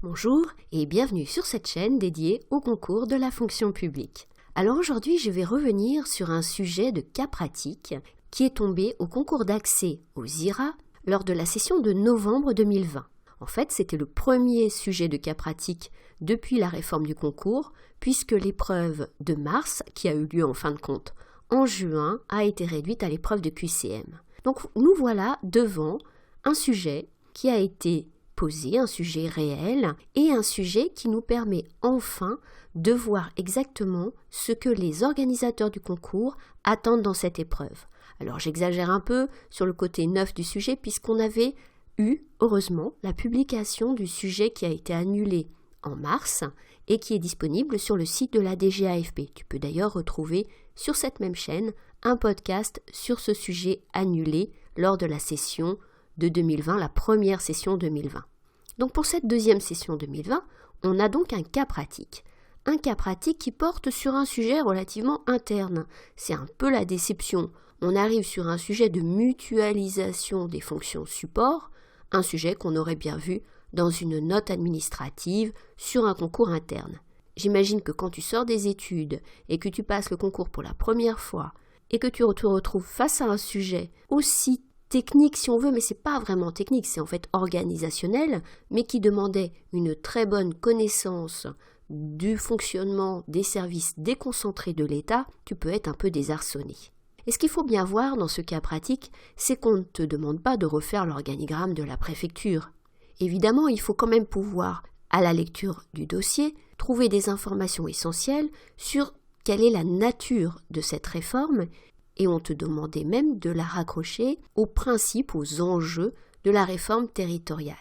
Bonjour et bienvenue sur cette chaîne dédiée au concours de la fonction publique. Alors aujourd'hui, je vais revenir sur un sujet de cas pratique qui est tombé au concours d'accès aux IRA lors de la session de novembre 2020. En fait, c'était le premier sujet de cas pratique depuis la réforme du concours, puisque l'épreuve de mars, qui a eu lieu en fin de compte en juin, a été réduite à l'épreuve de QCM. Donc nous voilà devant un sujet qui a été posé, un sujet réel et un sujet qui nous permet enfin de voir exactement ce que les organisateurs du concours attendent dans cette épreuve. Alors j'exagère un peu sur le côté neuf du sujet puisqu'on avait eu, heureusement, la publication du sujet qui a été annulé en mars et qui est disponible sur le site de la DGAFP. Tu peux d'ailleurs retrouver sur cette même chaîne un podcast sur ce sujet annulé lors de la session de 2020, la première session 2020. Donc pour cette deuxième session 2020, on a donc un cas pratique. Un cas pratique qui porte sur un sujet relativement interne. C'est un peu la déception. On arrive sur un sujet de mutualisation des fonctions support, un sujet qu'on aurait bien vu dans une note administrative sur un concours interne. J'imagine que quand tu sors des études et que tu passes le concours pour la première fois et que tu te retrouves face à un sujet aussi technique si on veut, mais c'est pas vraiment technique, c'est en fait organisationnel, mais qui demandait une très bonne connaissance du fonctionnement des services déconcentrés de l'État, tu peux être un peu désarçonné. Et ce qu'il faut bien voir dans ce cas pratique, c'est qu'on ne te demande pas de refaire l'organigramme de la préfecture. Évidemment, il faut quand même pouvoir, à la lecture du dossier, trouver des informations essentielles sur quelle est la nature de cette réforme, et on te demandait même de la raccrocher aux principes, aux enjeux de la réforme territoriale.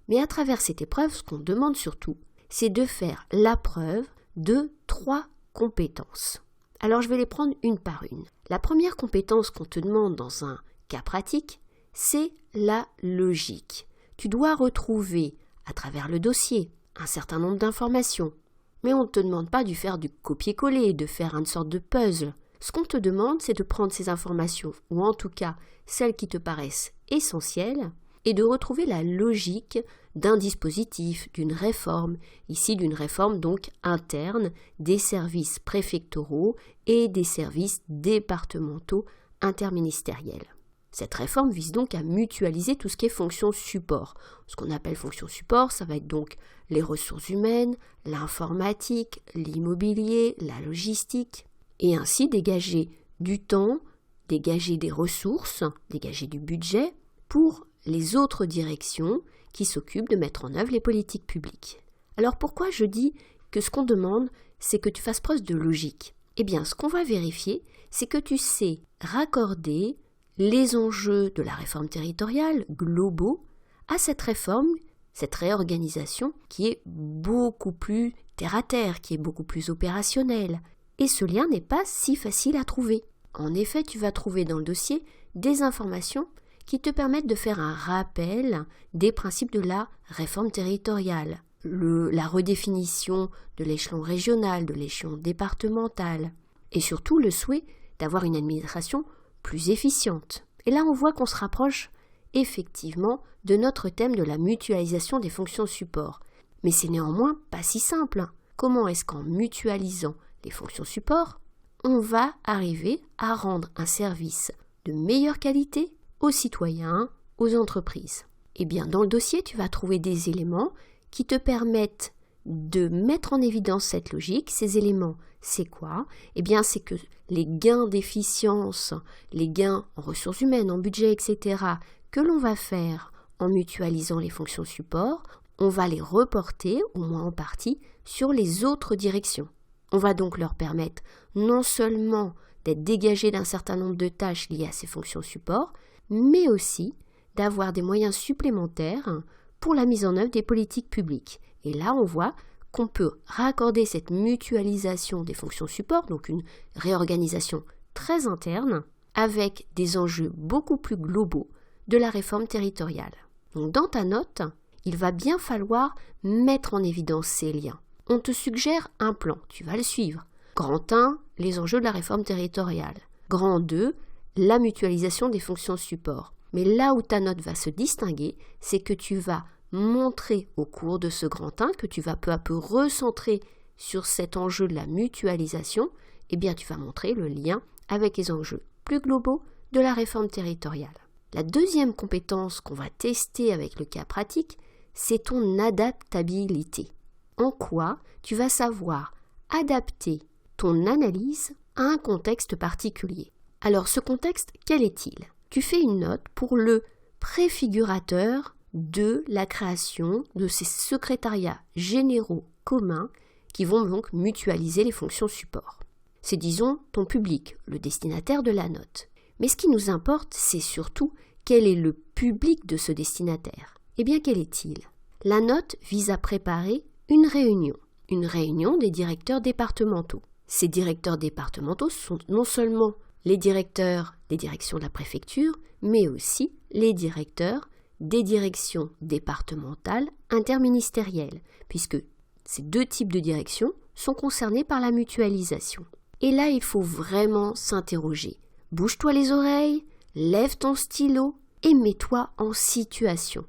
Mais à travers cette épreuve, ce qu'on demande surtout, c'est de faire la preuve de 3 compétences. Alors je vais les prendre une par une. La première compétence qu'on te demande dans un cas pratique, c'est la logique. Tu dois retrouver, à travers le dossier, un certain nombre d'informations. Mais on ne te demande pas de faire du copier-coller, de faire une sorte de puzzle. Ce qu'on te demande, c'est de prendre ces informations, ou en tout cas celles qui te paraissent essentielles, et de retrouver la logique d'un dispositif, d'une réforme, ici d'une réforme donc interne des services préfectoraux et des services départementaux interministériels. Cette réforme vise donc à mutualiser tout ce qui est fonction support. Ce qu'on appelle fonction support, ça va être donc les ressources humaines, l'informatique, l'immobilier, la logistique, et ainsi dégager du temps, dégager des ressources, dégager du budget pour les autres directions qui s'occupent de mettre en œuvre les politiques publiques. Alors pourquoi je dis que ce qu'on demande, c'est que tu fasses preuve de logique ? Eh bien, ce qu'on va vérifier, c'est que tu sais raccorder les enjeux de la réforme territoriale globaux à cette réforme, cette réorganisation qui est beaucoup plus terre-à-terre, qui est beaucoup plus opérationnelle. Et ce lien n'est pas si facile à trouver. En effet, tu vas trouver dans le dossier des informations qui te permettent de faire un rappel des principes de la réforme territoriale, la redéfinition de l'échelon régional, de l'échelon départemental, et surtout le souhait d'avoir une administration plus efficiente. Et là, on voit qu'on se rapproche effectivement de notre thème de la mutualisation des fonctions support. Mais c'est néanmoins pas si simple. Comment est-ce qu'en mutualisant les fonctions support, on va arriver à rendre un service de meilleure qualité aux citoyens, aux entreprises. Eh bien, dans le dossier, tu vas trouver des éléments qui te permettent de mettre en évidence cette logique. Ces éléments, c'est quoi ? Eh bien, c'est que les gains d'efficience, les gains en ressources humaines, en budget, etc., que l'on va faire en mutualisant les fonctions support, on va les reporter, au moins en partie, sur les autres directions. On va donc leur permettre non seulement d'être dégagés d'un certain nombre de tâches liées à ces fonctions support, mais aussi d'avoir des moyens supplémentaires pour la mise en œuvre des politiques publiques. Et là, on voit qu'on peut raccorder cette mutualisation des fonctions support, donc une réorganisation très interne, avec des enjeux beaucoup plus globaux de la réforme territoriale. Donc dans ta note, il va bien falloir mettre en évidence ces liens. On te suggère un plan, tu vas le suivre. Grand 1, les enjeux de la réforme territoriale. Grand 2, la mutualisation des fonctions support. Mais là où ta note va se distinguer, c'est que tu vas montrer au cours de ce grand 1 que tu vas peu à peu recentrer sur cet enjeu de la mutualisation, eh bien tu vas montrer le lien avec les enjeux plus globaux de la réforme territoriale. La deuxième compétence qu'on va tester avec le cas pratique, c'est ton adaptabilité. En quoi tu vas savoir adapter ton analyse à un contexte particulier. Alors ce contexte, quel est-il? Tu fais une note pour le préfigurateur de la création de ces secrétariats généraux communs qui vont donc mutualiser les fonctions support. C'est disons ton public, le destinataire de la note. Mais ce qui nous importe, c'est surtout quel est le public de ce destinataire. Eh bien, quel est-il? La note vise à préparer une réunion des directeurs départementaux. Ces directeurs départementaux sont non seulement les directeurs des directions de la préfecture, mais aussi les directeurs des directions départementales interministérielles, puisque ces deux types de directions sont concernés par la mutualisation. Et là, il faut vraiment s'interroger. Bouge-toi les oreilles, lève ton stylo et mets-toi en situation.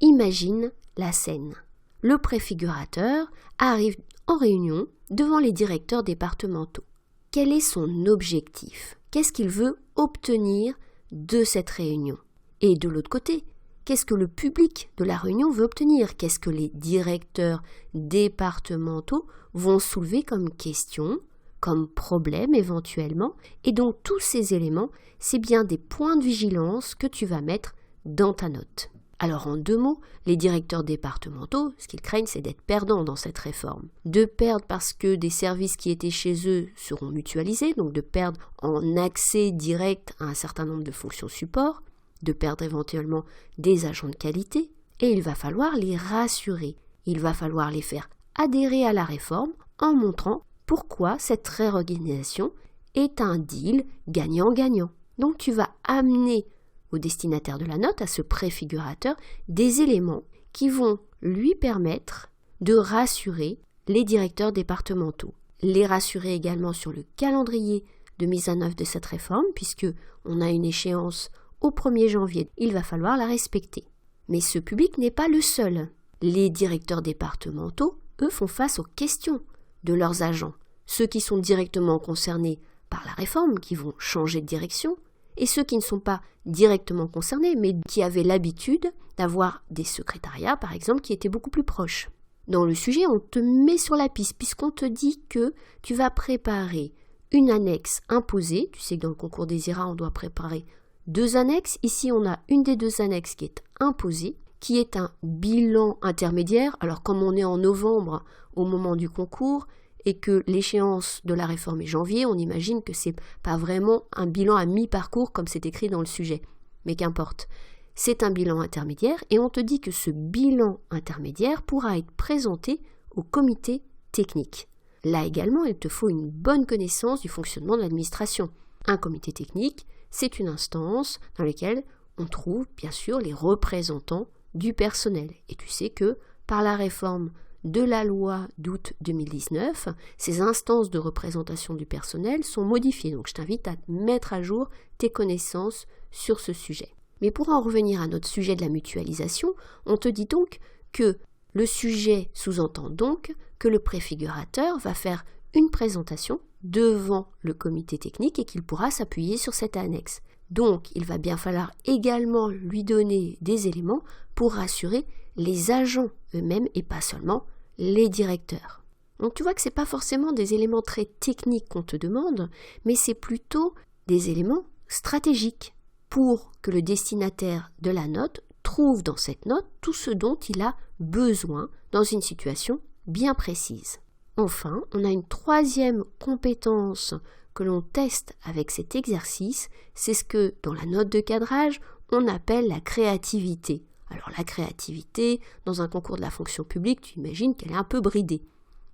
Imagine la scène. Le préfigurateur arrive en réunion devant les directeurs départementaux. Quel est son objectif? Qu'est-ce qu'il veut obtenir de cette réunion? Et de l'autre côté, qu'est-ce que le public de la réunion veut obtenir? Qu'est-ce que les directeurs départementaux vont soulever comme question, comme problème éventuellement? Et donc tous ces éléments, c'est bien des points de vigilance que tu vas mettre dans ta note. Alors en 2 mots, les directeurs départementaux, ce qu'ils craignent, c'est d'être perdants dans cette réforme. De perdre parce que des services qui étaient chez eux seront mutualisés, donc de perdre en accès direct à un certain nombre de fonctions support, de perdre éventuellement des agents de qualité, et il va falloir les rassurer. Il va falloir les faire adhérer à la réforme en montrant pourquoi cette réorganisation est un deal gagnant-gagnant. Donc tu vas amener au destinataire de la note, à ce préfigurateur, des éléments qui vont lui permettre de rassurer les directeurs départementaux. Les rassurer également sur le calendrier de mise en œuvre de cette réforme, puisque on a une échéance au 1er janvier. Il va falloir la respecter. Mais ce public n'est pas le seul. Les directeurs départementaux, eux, font face aux questions de leurs agents. Ceux qui sont directement concernés par la réforme, qui vont changer de direction, et ceux qui ne sont pas directement concernés, mais qui avaient l'habitude d'avoir des secrétariats, par exemple, qui étaient beaucoup plus proches. Dans le sujet, on te met sur la piste, puisqu'on te dit que tu vas préparer une annexe imposée. Tu sais que dans le concours des IRA, on doit préparer 2 annexes. Ici, on a une des 2 annexes qui est imposée, qui est un bilan intermédiaire. Alors, comme on est en novembre au moment du concours, et que l'échéance de la réforme est janvier, on imagine que c'est pas vraiment un bilan à mi-parcours comme c'est écrit dans le sujet. Mais qu'importe, c'est un bilan intermédiaire et on te dit que ce bilan intermédiaire pourra être présenté au comité technique. Là également, il te faut une bonne connaissance du fonctionnement de l'administration. Un comité technique, c'est une instance dans laquelle on trouve bien sûr les représentants du personnel. Et tu sais que par la réforme de la loi d'août 2019, ces instances de représentation du personnel sont modifiées. Donc je t'invite à mettre à jour tes connaissances sur ce sujet. Mais pour en revenir à notre sujet de la mutualisation, on te dit donc que le sujet sous-entend donc que le préfigurateur va faire une présentation devant le comité technique et qu'il pourra s'appuyer sur cette annexe. Donc, il va bien falloir également lui donner des éléments pour rassurer les agents eux-mêmes et pas seulement les directeurs. Donc, tu vois que ce n'est pas forcément des éléments très techniques qu'on te demande, mais c'est plutôt des éléments stratégiques pour que le destinataire de la note trouve dans cette note tout ce dont il a besoin dans une situation bien précise. Enfin, on a une 3e compétence que l'on teste avec cet exercice, c'est ce que dans la note de cadrage, on appelle la créativité. Alors la créativité, dans un concours de la fonction publique, tu imagines qu'elle est un peu bridée.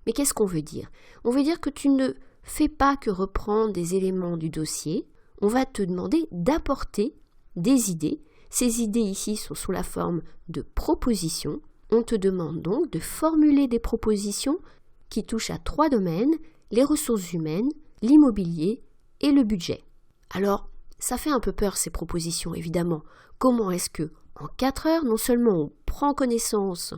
Mais qu'est-ce qu'on veut dire? On veut dire que tu ne fais pas que reprendre des éléments du dossier, on va te demander d'apporter des idées. Ces idées ici sont sous la forme de propositions. On te demande donc de formuler des propositions qui touchent à 3 domaines, les ressources humaines, l'immobilier et le budget. Alors, ça fait un peu peur ces propositions, évidemment. Comment est-ce que, En 4 heures, non seulement on prend connaissance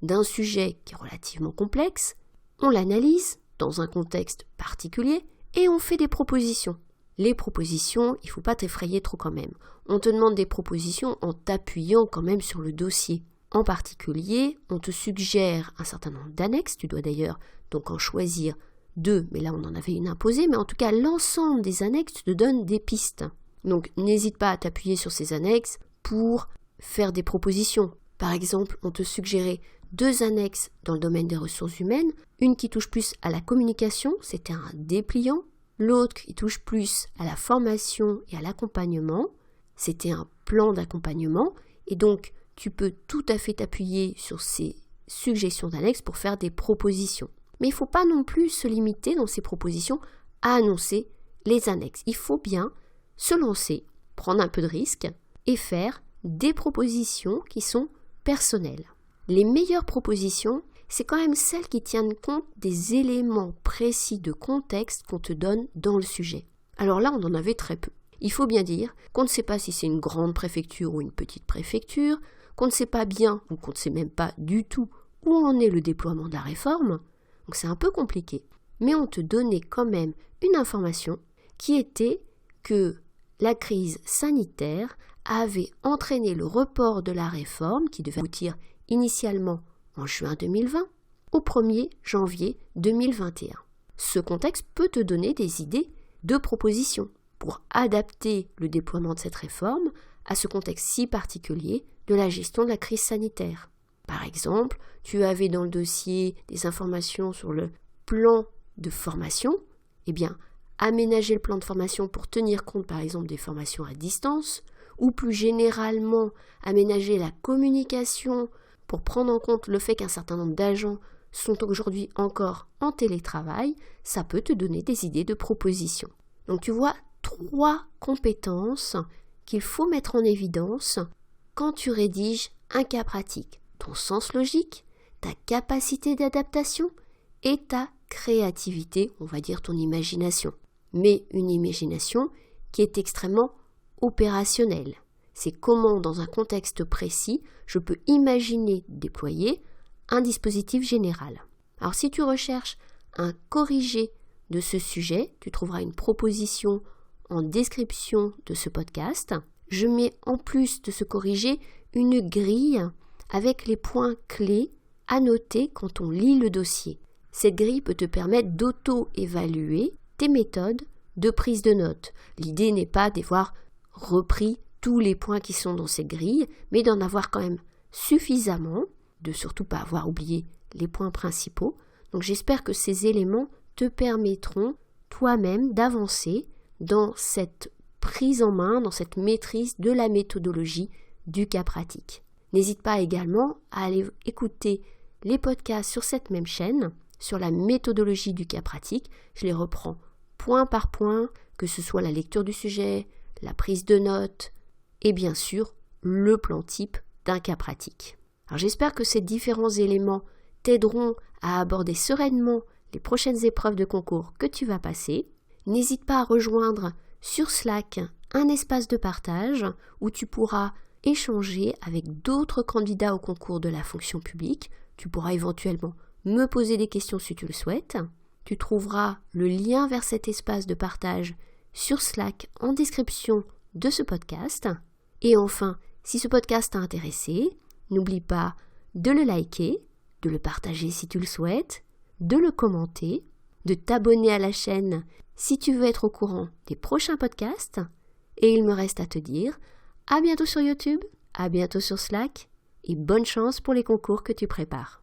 d'un sujet qui est relativement complexe, on l'analyse dans un contexte particulier et on fait des propositions. Les propositions, il ne faut pas t'effrayer trop quand même. On te demande des propositions en t'appuyant quand même sur le dossier. En particulier, on te suggère un certain nombre d'annexes. Tu dois d'ailleurs donc en choisir 2, mais là on en avait une imposée, mais en tout cas l'ensemble des annexes te donne des pistes. Donc n'hésite pas à t'appuyer sur ces annexes pour faire des propositions. Par exemple, on te suggérait 2 annexes dans le domaine des ressources humaines, une qui touche plus à la communication, c'était un dépliant, l'autre qui touche plus à la formation et à l'accompagnement, c'était un plan d'accompagnement, et donc tu peux tout à fait t'appuyer sur ces suggestions d'annexes pour faire des propositions. Mais il ne faut pas non plus se limiter dans ces propositions à annoncer les annexes. Il faut bien se lancer, prendre un peu de risque et faire des propositions qui sont personnelles. Les meilleures propositions, c'est quand même celles qui tiennent compte des éléments précis de contexte qu'on te donne dans le sujet. Alors là, on en avait très peu. Il faut bien dire qu'on ne sait pas si c'est une grande préfecture ou une petite préfecture, qu'on ne sait pas bien ou qu'on ne sait même pas du tout où en est le déploiement de la réforme. Donc c'est un peu compliqué. Mais on te donnait quand même une information qui était que la crise sanitaire avait entraîné le report de la réforme qui devait aboutir initialement en juin 2020 au 1er janvier 2021. Ce contexte peut te donner des idées de propositions pour adapter le déploiement de cette réforme à ce contexte si particulier de la gestion de la crise sanitaire. Par exemple, tu avais dans le dossier des informations sur le plan de formation, eh bien, aménager le plan de formation pour tenir compte par exemple des formations à distance, ou plus généralement aménager la communication pour prendre en compte le fait qu'un certain nombre d'agents sont aujourd'hui encore en télétravail, ça peut te donner des idées de propositions. Donc tu vois 3 compétences qu'il faut mettre en évidence quand tu rédiges un cas pratique. Ton sens logique, ta capacité d'adaptation et ta créativité, on va dire ton imagination. Mais une imagination qui est extrêmement opérationnelle. C'est comment, dans un contexte précis, je peux imaginer déployer un dispositif général. Alors si tu recherches un corrigé de ce sujet, tu trouveras une proposition en description de ce podcast. Je mets en plus de ce corrigé une grille avec les points clés à noter quand on lit le dossier. Cette grille peut te permettre d'auto-évaluer tes méthodes de prise de notes. L'idée n'est pas d'avoir repris tous les points qui sont dans cette grille, mais d'en avoir quand même suffisamment, de surtout pas avoir oublié les points principaux. Donc j'espère que ces éléments te permettront toi-même d'avancer dans cette prise en main, dans cette maîtrise de la méthodologie du cas pratique. N'hésite pas également à aller écouter les podcasts sur cette même chaîne, sur la méthodologie du cas pratique. Je les reprends point par point, que ce soit la lecture du sujet, la prise de notes et bien sûr le plan type d'un cas pratique. Alors j'espère que ces différents éléments t'aideront à aborder sereinement les prochaines épreuves de concours que tu vas passer. N'hésite pas à rejoindre sur Slack un espace de partage où tu pourras échanger avec d'autres candidats au concours de la fonction publique. Tu pourras éventuellement me poser des questions si tu le souhaites. Tu trouveras le lien vers cet espace de partage sur Slack en description de ce podcast. Et enfin, si ce podcast t'a intéressé, n'oublie pas de le liker, de le partager si tu le souhaites, de le commenter, de t'abonner à la chaîne si tu veux être au courant des prochains podcasts. Et il me reste à te dire à bientôt sur YouTube, à bientôt sur Slack et bonne chance pour les concours que tu prépares.